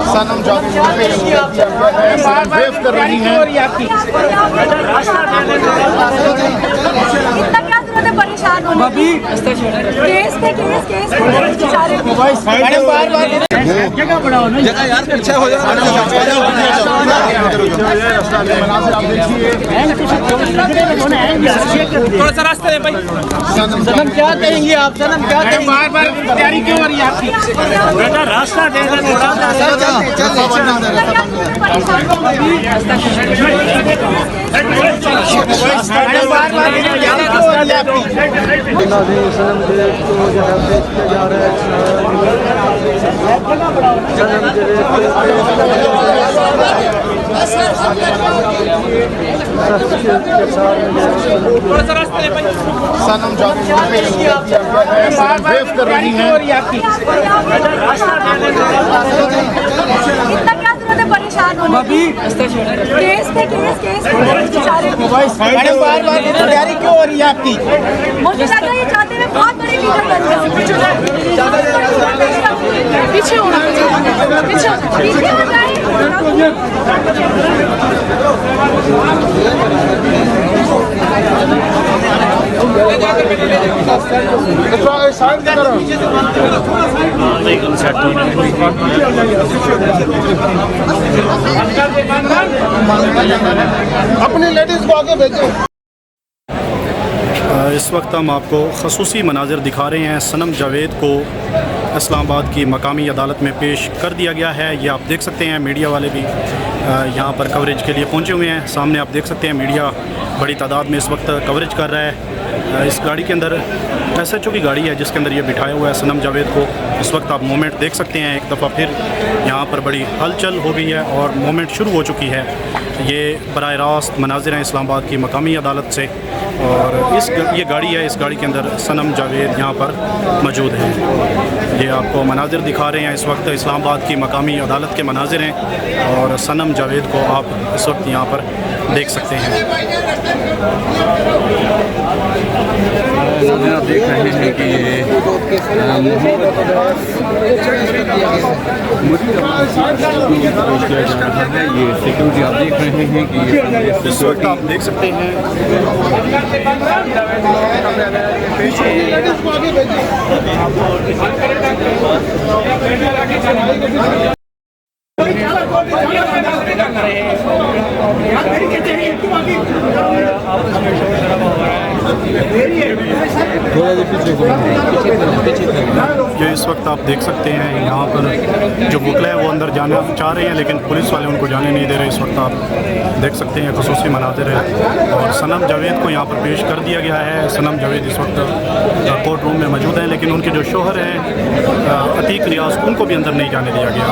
सनम जावेद कर रही हैं। परेशान होने केस जगह यार पीछे हो जाओ। थोड़ा सा रास्ते में भाई। सनम क्या कहेंगे आप? सनम क्या कहेंगे? बार बार तैयारी क्यों हो रही है आपकी? बेटा रास्ता दे दो थोड़ा सा। सनम जावेद कर रही हैं। परेशान होने केस बार बार तैयारी क्यों हो रही है आपकी? मुझे लगा ये चाहते हुए बहुत बड़े लीडर बन गए। पीछे होना पीछे हो जाए। अपनी लेडीज को आगे भेजो। इस वक्त हम आपको खसूसी मनाजिर दिखा रहे हैं। सनम जावेद को इस्लामाबाद की मकामी अदालत में पेश कर दिया गया है। ये आप देख सकते हैं, मीडिया वाले भी यहाँ पर कवरेज के लिए पहुँचे हुए हैं। सामने आप देख सकते हैं मीडिया बड़ी तादाद में इस वक्त कवरेज कर रहा है। इस गाड़ी के अंदर SHO की गाड़ी है जिसके अंदर ये बिठाया हुआ है सनम जावेद को। इस वक्त आप मोमेंट देख सकते हैं, एक दफ़ा फिर यहाँ पर बड़ी हलचल हो गई है और मोमेंट शुरू हो चुकी है। ये बराह रास्त मनाजिर हैं इस्लामाबाद की मकामी अदालत से, और ये गाड़ी है, इस गाड़ी के अंदर सनम जावेद यहाँ पर मौजूद है। ये आपको मनाजिर दिखा रहे हैं, इस वक्त इस्लामाबाद की मकामी अदालत के मनाजिर हैं और सनम जावेद को आप इस वक्त यहाँ पर देख सकते हैं। आप देख रहे हैं कि ये सिक्योरिटी आप देख रहे हैं कि इस वक्त आप देख सकते हैं ये इस वक्त आप देख सकते हैं यहाँ पर जो वकला है वो अंदर जाना चाह रहे हैं, लेकिन पुलिस वाले उनको जाने नहीं दे रहे। इस वक्त आप देख सकते हैं खसूसी मनाजिर है और सनम जावेद को यहाँ पर पेश कर दिया गया है। सनम जावेद इस वक्त कोर्ट रूम में मौजूद हैं, लेकिन उनके जो शोहर हैं अतीक रियाज, उनको भी अंदर नहीं जाने दिया गया।